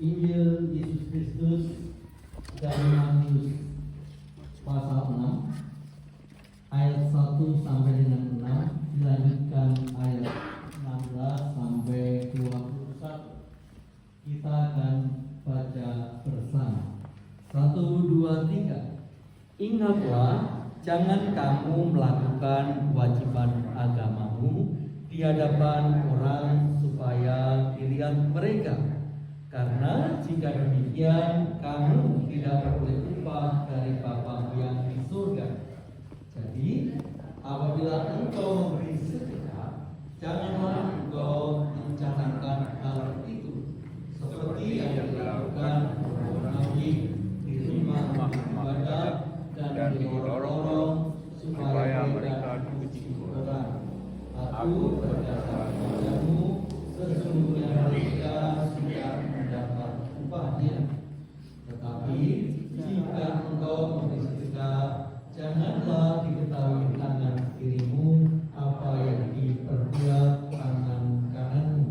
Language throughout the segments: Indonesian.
Injil Yesus Kristus dari Matius pasal 6 ayat 1 sampai dengan 6, dilanjutkan ayat 16 sampai 21. Kita akan baca bersama. 1, 2, 3. Ingatlah, jangan kamu melakukan kewajiban agamamu di hadapan orang supaya dilihat mereka. Karena jika demikian, kamu tidak beroleh upah dari Bapa yang di surga. Jadi, apabila engkau memberi sedekah, janganlah engkau mencanangkan hal itu, seperti yang dilakukan orang munafik di rumah ibadah dan didorong supaya mereka dipuji orang. Aku berkata kepadamu, sesungguhnya mereka sudah mendapat upahnya. Tetapi jika engkau memberi sedekah, janganlah diketahui tangan kirimu apa yang diperbuat tangan kananmu.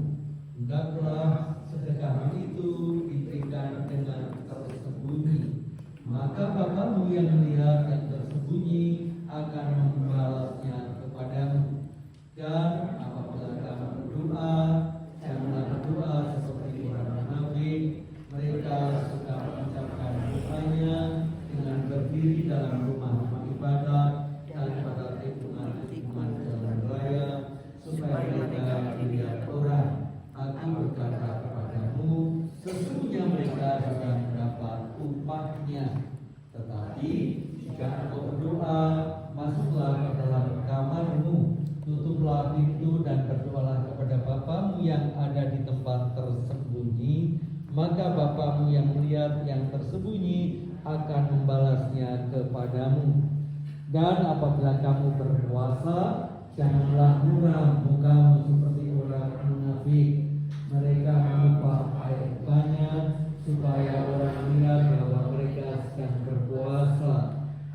Hendaklah sedekah itu diberikan dengan tersembunyi. Maka Bapamu yang melihat yang tersembunyi akan membalasnya kepadamu. Dan apabila kamu berdoa, janganlah berdoa seperti orang munafik. Mereka suka mengucapkan doanya dengan berdiri dalam rumah-rumah ibadah dan pada tikungan jalan raya, supaya mereka dilihat orang. Aku berkata kepadamu, sesungguhnya mereka sudah mendapat upahnya. Tetapi jika engkau berdoa, masuklah ke dalam kamarmu, tutuplah pintu dan berdoalah kepada Bapamu yang ada di tempat tersembunyi. Maka Bapamu yang melihat yang tersembunyi akan membalasnya kepadamu. Dan apabila kamu berpuasa, janganlah muram mukamu seperti orang munafik. Mereka mengupah air banyak supaya orang melihat bahwa mereka sedang berpuasa.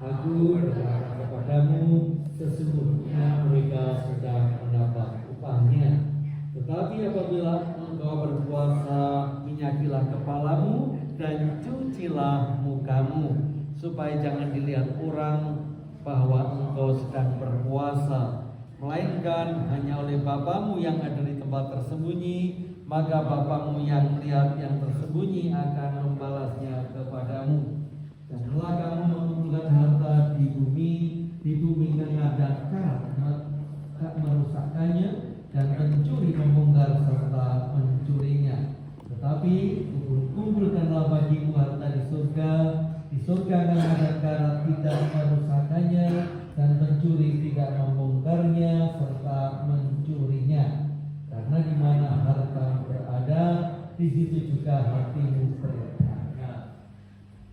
Aku berkata kepadamu, sesungguhnya mereka sudah mendapat upahnya. Tetapi apabila engkau berpuasa, minyakilah kepalamu dan cucilah mukamu, supaya jangan dilihat orang bahwa engkau sedang berpuasa, melainkan hanya oleh Bapamu yang ada di tempat tersembunyi. Maka Bapamu yang melihat yang tersembunyi akan membalasnya kepadamu. Janganlah kamu mengumpulkan harta di bumi tengah dan karat merusakkannya, dan pencuri membongkar serta mencurinya. Tetapi kumpulkanlah bagimu harta di surga. Di surga tengah dan karat tidak merusakkannya, dan pencuri tidak membongkarnya serta mencurinya. Karena di mana harta berada, di situ juga hatimu berada.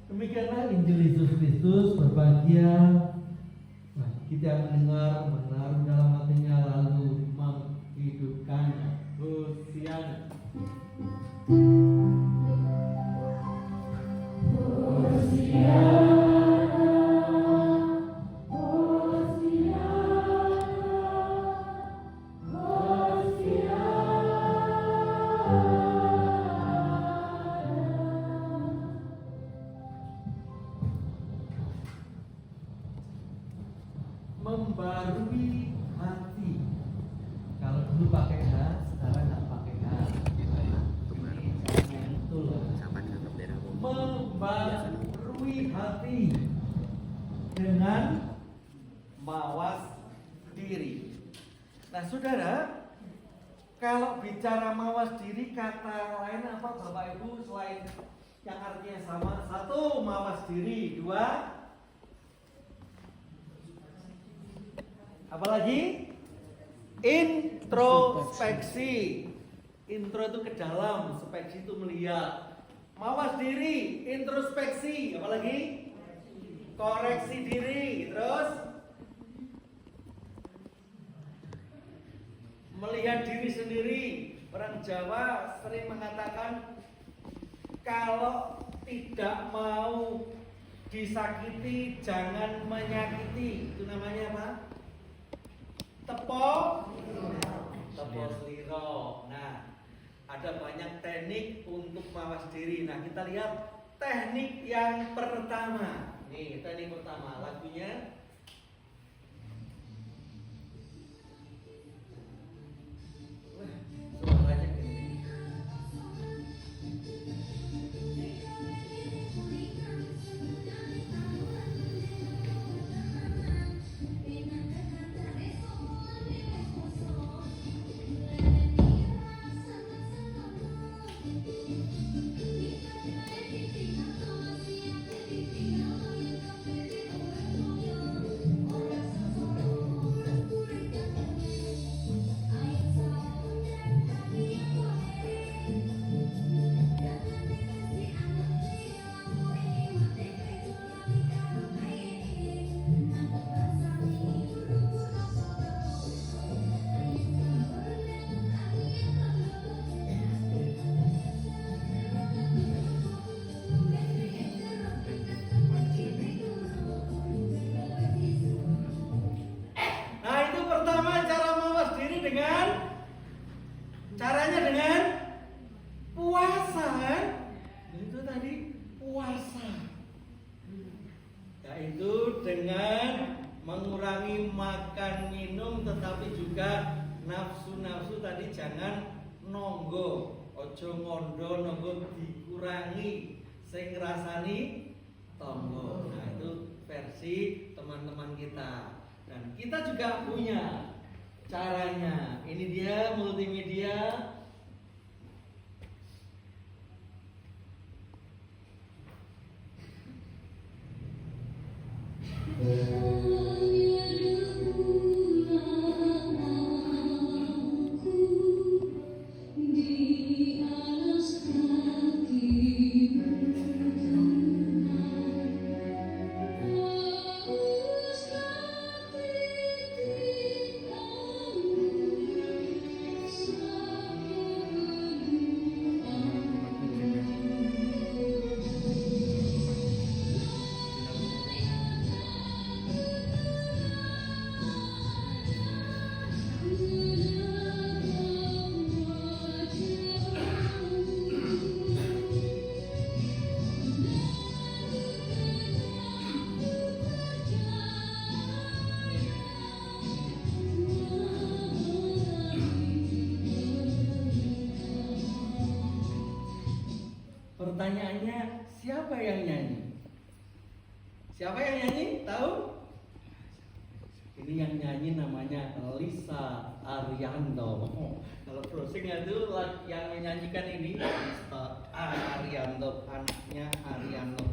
Demikianlah Injil Yesus Kristus. Berbahagia kita mendengar, menaruh dalam hatinya, lalu menghidupkannya. Hosiana. Membarui hati. Kalau dulu pakai H, sekarang nggak pakai H. Membarui hati dengan mawas diri. Nah, saudara, kalau bicara mawas diri, kata lain apa Bapak Ibu selain yang artinya sama? Satu, mawas diri. Dua, apalagi introspeksi. Intro itu ke dalam, speksi itu melihat. Mawas diri, introspeksi, apalagi koreksi diri. Terus melihat diri sendiri. Orang Jawa sering mengatakan, kalau tidak mau disakiti, jangan menyakiti. Itu namanya apa? Tepo sliro. Nah, Ada banyak teknik untuk mawas diri. Nah, kita lihat teknik yang pertama. Nih, teknik pertama. Lagunya suaranya gini. Nah, itu pertama cara mawas diri dengan caranya dengan puasa kan? Itu tadi puasa. Yaitu dengan mengurangi makan minum, tetapi juga nafsu-nafsu tadi jangan nonggo, ojo ngondo, nonggo dikurangi sing ngrasani tonggo. Nah, itu versi teman-teman kita. Dan kita juga punya caranya. Ini dia multimedia. Pertanyaannya, siapa yang nyanyi? Siapa yang nyanyi? Tahu? Ini yang nyanyi namanya Lisa Arianto. Kalau browsing itu yang menyanyikan ini Lisa Arianto, anaknya Arianto.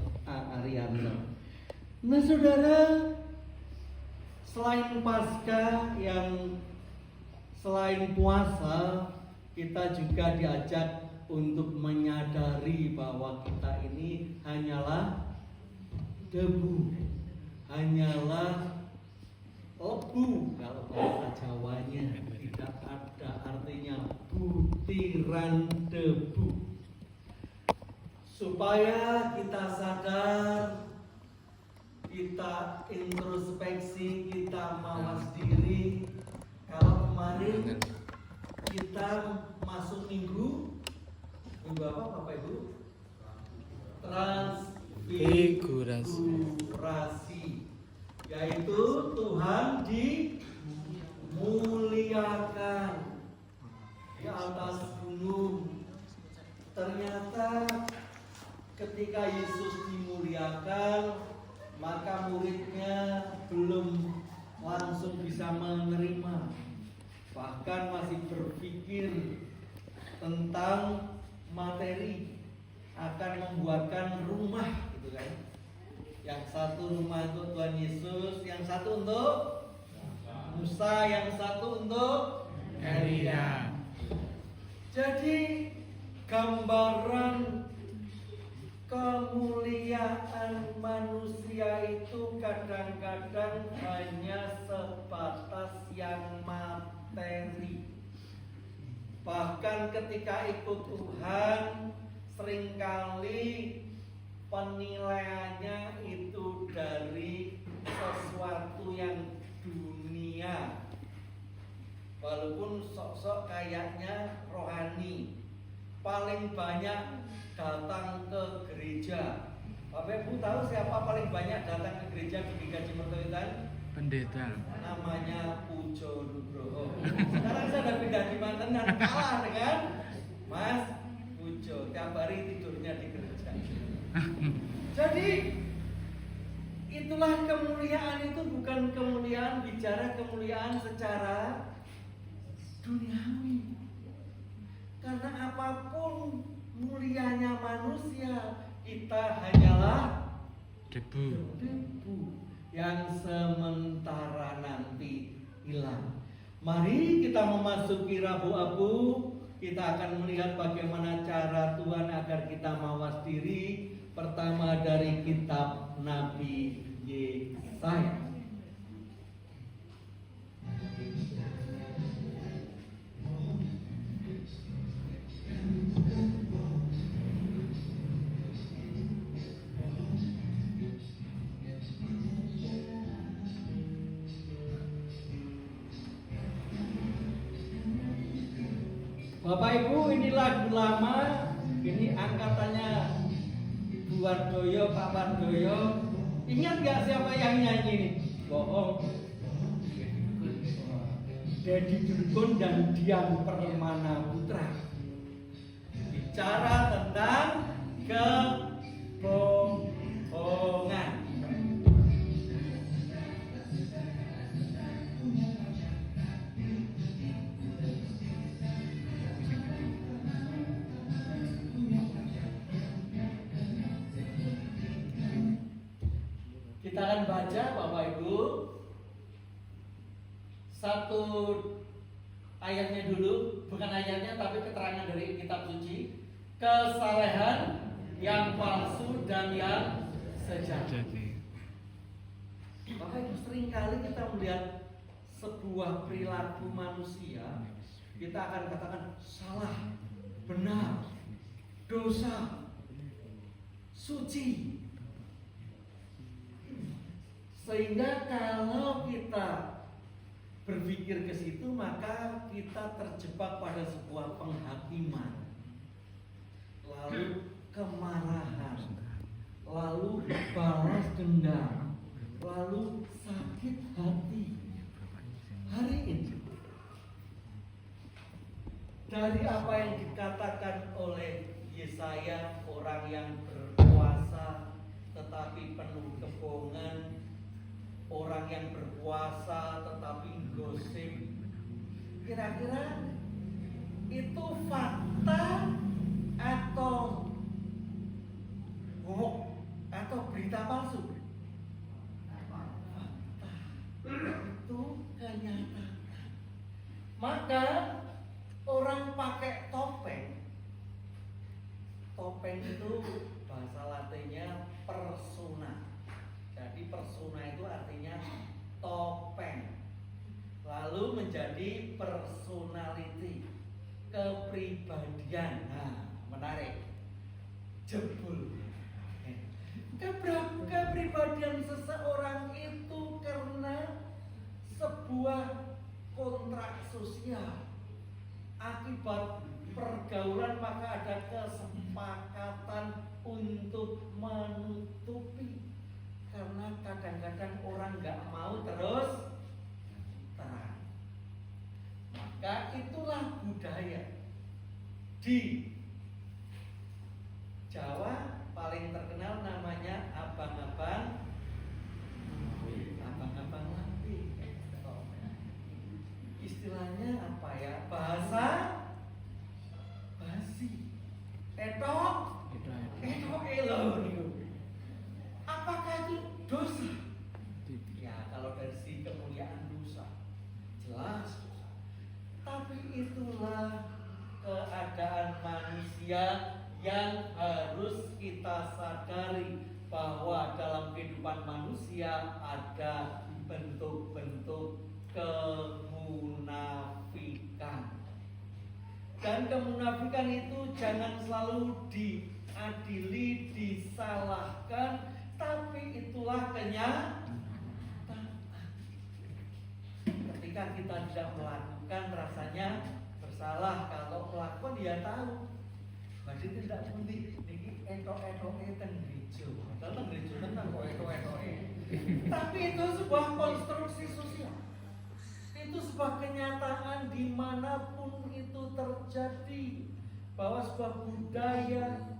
Nah, saudara, selain Paskah yang selain puasa, kita juga diajak untuk menyadari bahwa kita ini hanyalah debu, hanyalah lebu. Kalau bahasa Jawanya tidak ada artinya butiran debu. Supaya kita sadar, kita introspeksi, kita mawas diri. Kalau kemarin kita masuk minggu apa Bapak Ibu? Transfigurasi, yaitu Tuhan dimuliakan di atas gunung. Ternyata ketika Yesus dimuliakan, maka muridnya belum langsung bisa menerima, bahkan masih berpikir tentang materi, akan membuatkan rumah gitu kan. Yang satu rumah untuk Tuhan Yesus, yang satu untuk Musa, yang satu untuk Elia. Jadi gambaran kemuliaan manusia itu kadang-kadang hanya sebatas yang materi. Bahkan ketika ikut Tuhan, seringkali penilaiannya itu dari sesuatu yang dunia, walaupun sok-sok kayaknya rohani. paling banyak datang ke gereja. Bapak Ibu tahu siapa paling banyak datang ke gereja di GKJ Mertowitan? Pendeta. Namanya Pujo Nugroho. Sekarang saya udah pindah di Banten dan kalah dengan Mas Pujo. Tiap hari tidurnya di gereja. Jadi itulah kemuliaan itu bukan kemuliaan, bicara kemuliaan secara duniawi. Karena apapun mulianya manusia, kita hanyalah Debu yang sementara nanti hilang. Mari kita memasuki Rabu Abu. Kita akan melihat bagaimana cara Tuhan agar kita mawas diri. Pertama dari kitab Nabi Yesaya. Bapak Ibu, ini lagu lama, ini angkatannya Bu Wardoyo, Pak Wardoyo. Ingat gak siapa yang nyanyi ini? Bohong. Dedi Durgun dan Dian Permana Putra. Bicara tentang kebohongan. Kita akan baca Bapak Ibu satu ayatnya dulu, bukan ayatnya tapi keterangan dari kitab suci. Kesalehan yang palsu dan yang sejati. Bapak Ibu, seringkali kita melihat sebuah perilaku manusia, kita akan katakan salah, benar, dosa, suci. Sehingga kalau kita berpikir ke situ, maka kita terjebak pada sebuah penghakiman, lalu kemarahan, lalu balas dendam, lalu sakit hati. Hari ini dari apa yang dikatakan oleh Yesaya, orang yang berkuasa tetapi penuh kebohongan, orang yang berkuasa tetapi gosip, kira-kira itu fakta atau hoax atau berita palsu? Fakta. Itu kenyataan. Maka orang pakai topeng. Topeng itu bahasa Latinnya persona. Jadi persona itu artinya topeng. Lalu menjadi personality, kepribadian. Nah, menarik. Jebul. Kepribadian seseorang itu karena sebuah kontrak sosial. Akibat pergaulan maka ada kesepakatan untuk menutupi. Karena kadang-kadang orang nggak mau terus terang. Maka itulah budaya. Di Jawa paling terkenal namanya abang-abang lampi. Istilahnya apa ya? Bahasa basi. Etok elo niku. Apakah itu dosa? Ya, kalau dari sisi kemuliaan dosa, jelas dosa. Tapi itulah keadaan manusia yang harus kita sadari, bahwa dalam kehidupan manusia ada bentuk-bentuk kemunafikan. Dan kemunafikan itu jangan selalu diadili, disalahkan, tapi itulah kenyataan. Ketika kita tidak melakukan, rasanya bersalah. Kalau melakukan, dia tahu. Berarti tidak pundi niki etok-etoke teng gereja. Padahal gereja tenan kok etok-etoke. Tapi itu sebuah konstruksi sosial. Itu sebuah kenyataan dimanapun itu terjadi, bahwa sebuah budaya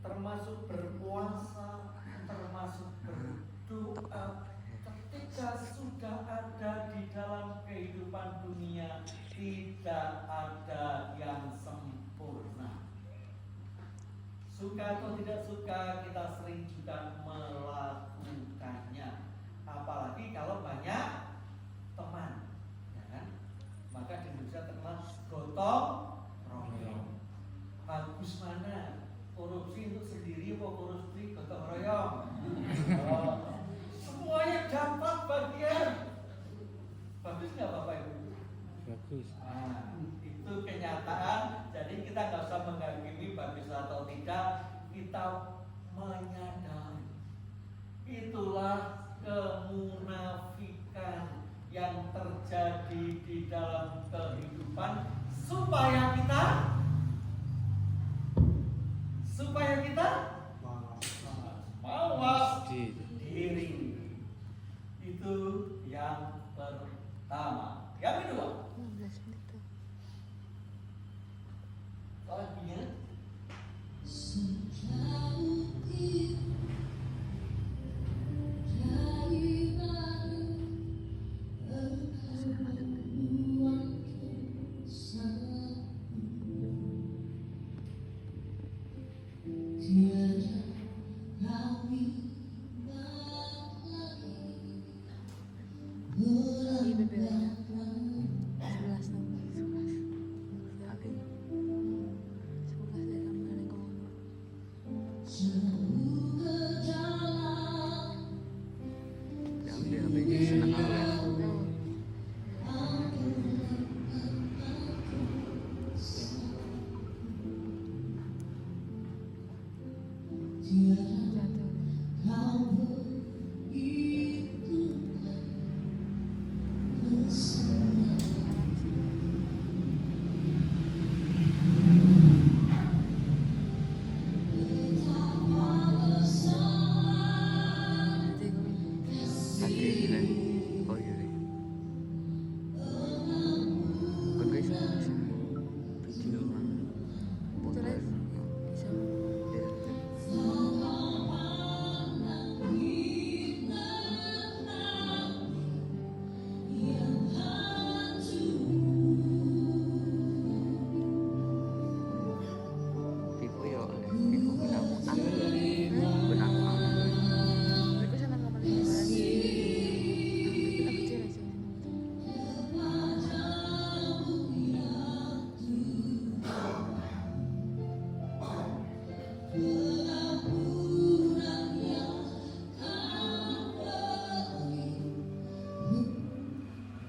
termasuk berpuasa, termasuk berdoa, ketika sudah ada di dalam kehidupan dunia, tidak ada yang sempurna. Suka atau tidak suka, kita sering juga melakukannya. Apalagi kalau banyak teman, ya kan? Maka di Indonesia terkenal gotong royong. Bagus mana? Korupsi untuk sendiri atau korupsi gotong royong? Oh, semuanya dapat bagian. Bagus nggak Bapak Ibu? Bagus. Nah, itu kenyataan. Jadi kita nggak usah menghakimi bagus atau tidak. Kita menyadari itulah kemunafikan yang terjadi di dalam kehidupan, supaya kita mawas diri. Itu yang pertama. Yang kedua, lagunya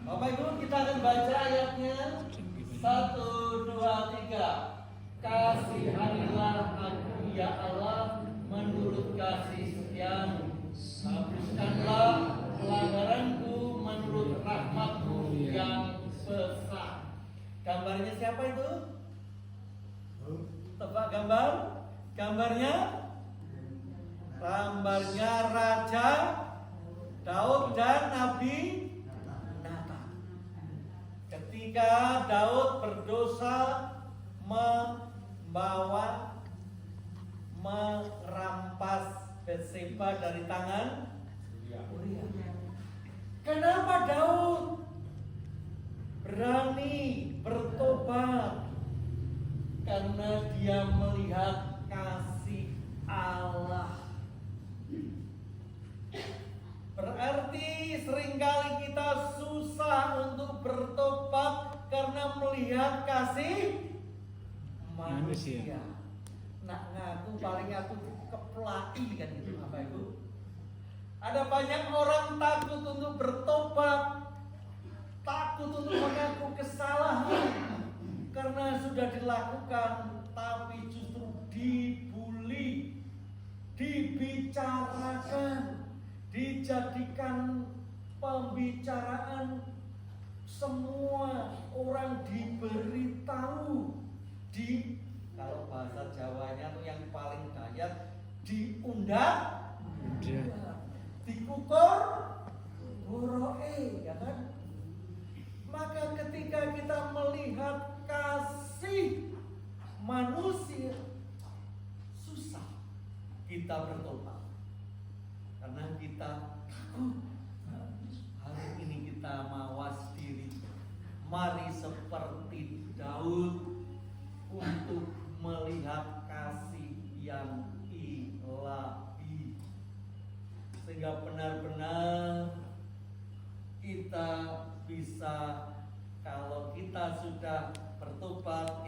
Bapak Ibu, kita akan baca ayatnya 1, 2, 3. Kasihanilah aku ya Allah menurut kasih setiamu. Hapuskanlah pelanggaranku menurut rahmatmu yang besar. Gambarnya siapa itu? Tebak gambar? Gambarnya Raja Daud dan Nabi Nathan. Ketika Daud berdosa merampas Betseba dari tangan Uria. Kenapa Daud berani bertobat? Karena dia melihat kasih Allah. Berarti seringkali kita susah untuk bertobat karena melihat kasih manusia. Nak ngaku paling aku keplaki kan itu Bapak Ibu. Ada banyak orang takut untuk bertobat, takut untuk mengaku kesalahan karena sudah dilakukan, tapi justru dibully, dibicarakan, dijadikan pembicaraan, semua orang diberitahu, Kalau bahasa Jawanya tuh yang paling gayat diundang, dikukur, goroe, ya kan? Maka ketika kita melihat kasih manusia, susah kita bertobat karena kita takut. Hari ini kita mawas diri. Mari seperti Daud untuk melihat kasih yang ilahi, sehingga benar-benar kita bisa, kalau kita sudah bertobat,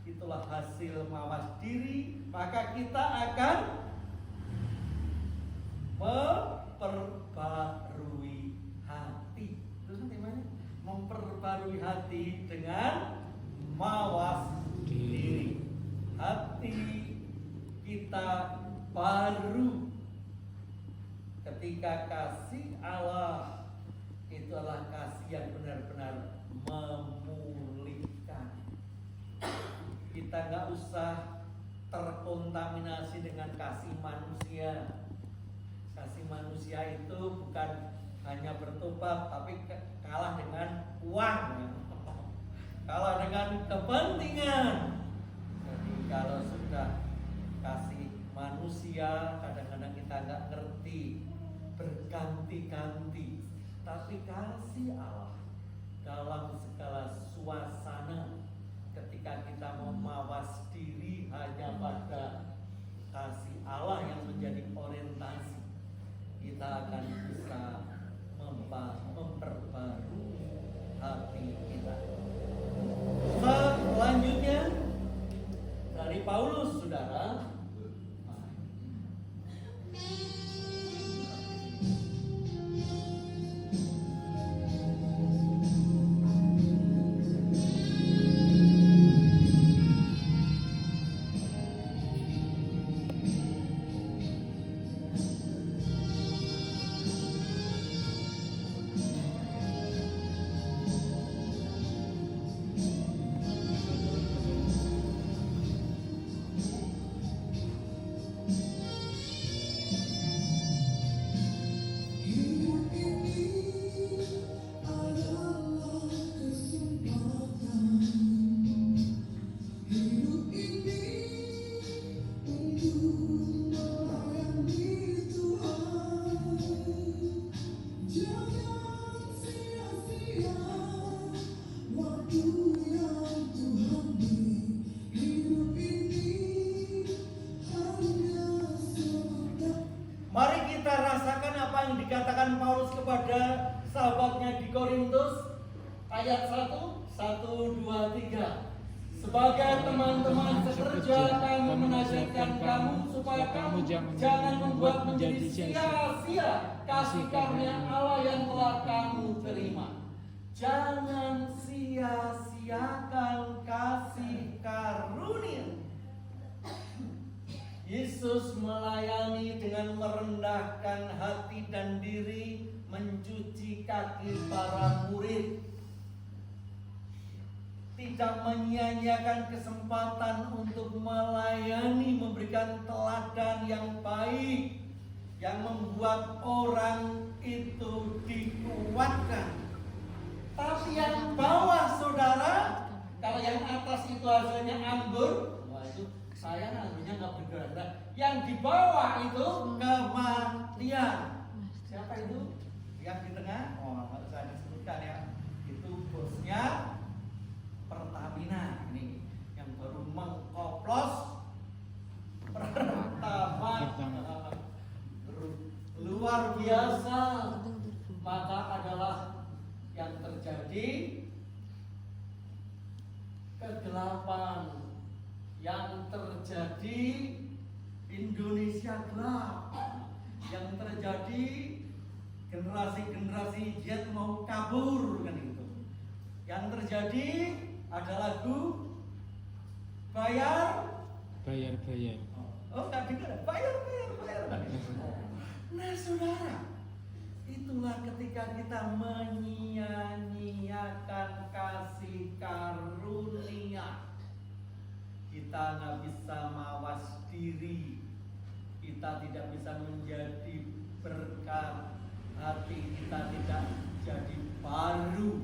itulah hasil mawas diri, maka kita akan memperbarui hati. Itu kan temanya, memperbarui hati dengan mawas diri. Hati kita baru ketika kasih Allah itu adalah kasih yang benar-benar memulihkan. Kita nggak usah terkontaminasi dengan kasih manusia. Kasih manusia itu bukan hanya bertobat, tapi kalah dengan uang, kalah dengan kepentingan. Jadi kalau sudah kasih manusia, kadang-kadang kita nggak ngerti, berganti-ganti. Tapi kasih Allah dalam segala suasana, ketika kita memawas diri hanya pada kasih Allah yang menjadi orientasi, kita akan bisa memperbarui hati kita. Selanjutnya dari Paulus, saudara. Mari kita rasakan apa yang dikatakan Paulus kepada sahabatnya di Korintus, ayat 1, 1, 2, 3. Sebagai teman-teman sekerja, kami menasihatkan kamu supaya kamu jangan membuat menjadi sia-sia kasih karunia Allah yang telah kamu terima. Jangan sia-siakan kasih karunia. Yesus melayani dengan merendahkan hati dan diri, mencuci kaki para murid. Tidak menyia-nyiakan kesempatan untuk melayani, memberikan teladan yang baik, yang membuat orang itu dikuatkan. Tapi yang bawah, saudara, kalau yang atas itu hasilnya anggur, wah itu saya anggurnya nggak bergerak. Yang di bawah itu kematian. Siapa itu? Yang di tengah? Oh, nggak usah disebutkan ya. Itu bosnya Pertamina ini, yang baru mengoplos pertama, luar biasa. Maka adalah yang terjadi kegelapan, yang terjadi Indonesia gelap, yang terjadi generasi-generasi Z mau kabur kan itu. Yang terjadi ada lagu bayar. Oh, nggak dengar. Bayar. Nah, saudara, itulah ketika kita menyia-nyiakan kasih karunia. kita nggak bisa mawas diri, kita tidak bisa menjadi berkat, hati kita tidak jadi baru,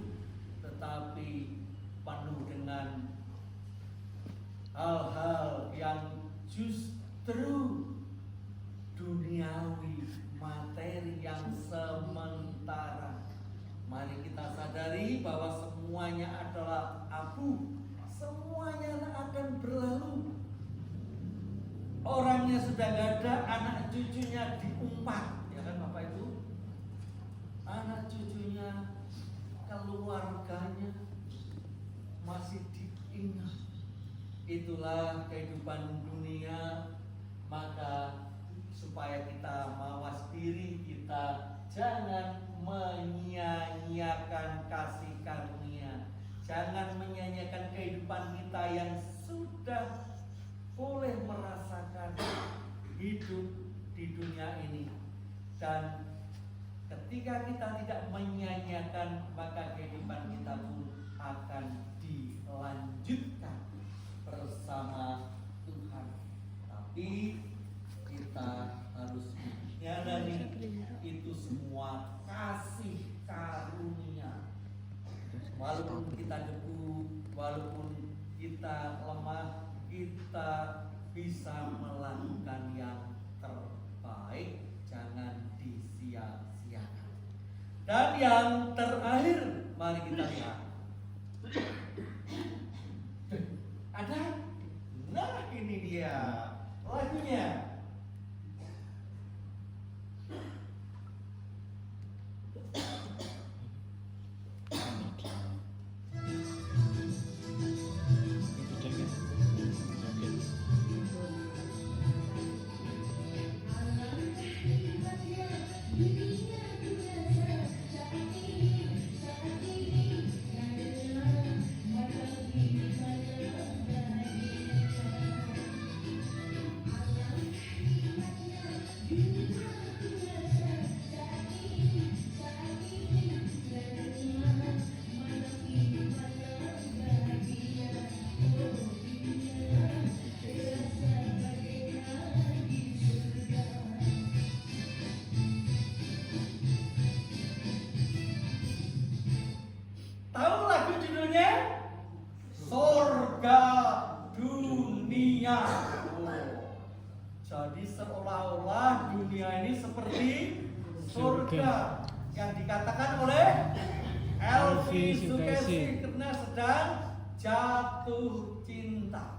tetapi penuh dengan hal-hal yang justru duniawi, materi yang sementara. Mari kita sadari bahwa semuanya adalah abu, semuanya akan berlalu. Orangnya sudah gak ada, anak cucunya diumpat, ya kan Bapak Ibu? Anak cucunya, keluarganya masih diingat. Itulah kehidupan dunia. Maka supaya kita mawas diri, kita jangan menyia-nyiakan kasih karunia, jangan menyia-nyiakan kehidupan kita yang sudah boleh merasakan hidup di dunia ini. Dan ketika kita tidak menyia-nyiakan, maka kehidupan kita pun akan dilanjutkan bersama Tuhan. Tapi kita harus menyadari itu semua kasih karunia. Walaupun kita debu, walaupun kita lemah, kita bisa melakukan yang terbaik, jangan disia-siakan. Dan yang terakhir, mari kita lihat. Ada? Nah, ini dia lagunya. Tahu lagu judulnya? Sorga Dunia. Jadi seolah-olah dunia ini seperti surga yang dikatakan oleh Elvi Sukaisi karena sedang jatuh cinta.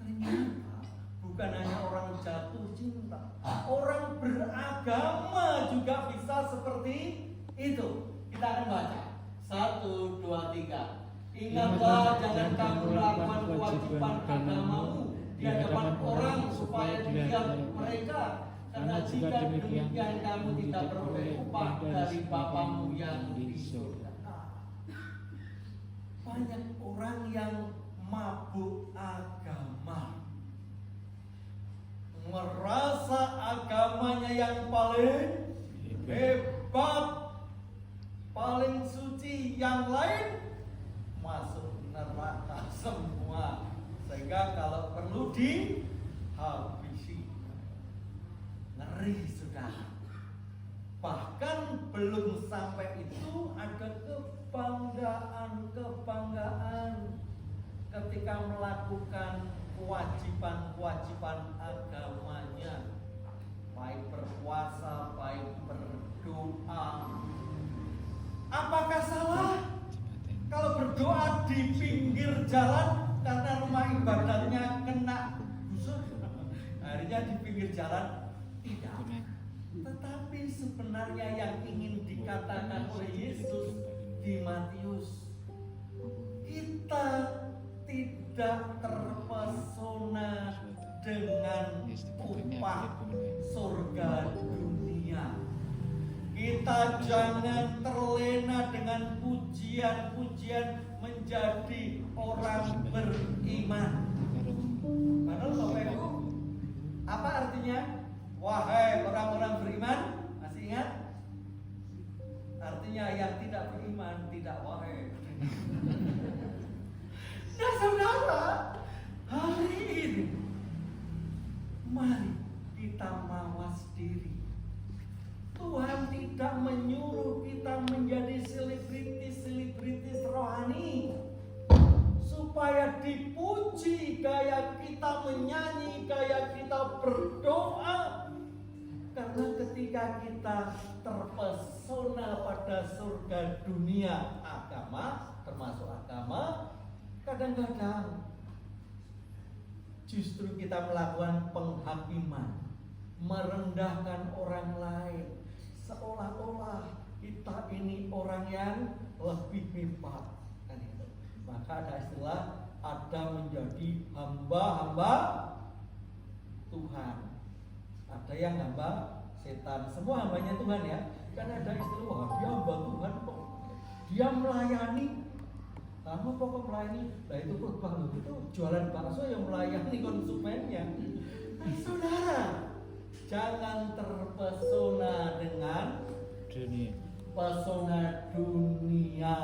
Ternyata bukan hanya orang jatuh cinta, orang beragama juga bisa seperti itu. Kita akan baca 1, 2, 3. Ingatlah, jangan kamu melakukan kewajiban agamamu di hadapan orang supaya dilihat mereka, karena jika demikian kamu tidak beroleh upah dari Bapamu yang di surga. Banyak orang yang mabuk agama, merasa agamanya yang paling hebat, paling suci, yang lain masuk neraka semua, sehingga kalau perlu dihabisi. Ngeri sudah. Bahkan belum sampai itu, ada kebanggaan ketika melakukan kewajiban agamanya, baik berpuasa, baik berdoa. Apakah salah kalau berdoa di pinggir jalan karena rumah ibadahnya kena busur? Akhirnya di pinggir jalan tidak. Tetapi sebenarnya yang ingin dikatakan oleh Yesus di Matius, kita tidak terpesona dengan upah surga dunia. Kita jangan terlena dengan pujian-pujian menjadi orang beriman. Padahal Bapak Ibu, apa artinya? Wahai orang-orang beriman, masih ingat? Artinya yang tidak beriman tidak wahai. Nah saudara, Mari kita mawas diri. Tuhan tidak menyuruh kita menjadi selebritis rohani supaya dipuji, gaya kita menyanyi, gaya kita berdoa. Karena ketika kita terpesona pada surga dunia agama, termasuk agama, kadang-kadang justru kita melakukan penghakiman, merendahkan orang lain, seolah-olah kita ini orang yang lebih hebat. Kan itu. Maka ada istilah ada menjadi hamba-hamba Tuhan. Ada yang hamba setan. Semua hambanya Tuhan ya. Kan ada istilah wah dia hamba Tuhan kok. Dia melayani. Kamu pokok melayani. Nah itu khotbah loh. Itu jualan bakso yang melayani konsumennya. Nah, saudara, jangan terpesona dengan dunia. pesona dunia.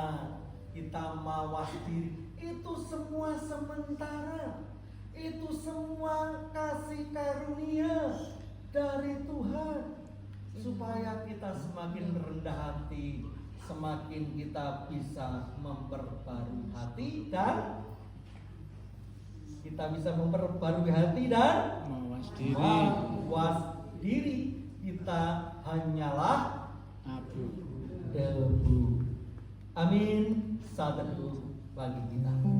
Kita mawas diri. Itu semua sementara. Itu semua kasih karunia dari Tuhan. Supaya kita semakin rendah hati, semakin kita bisa memperbarui hati dan mawas diri. Kita hanyalah Abu. debu. Amin. Saat teduh bagi kita.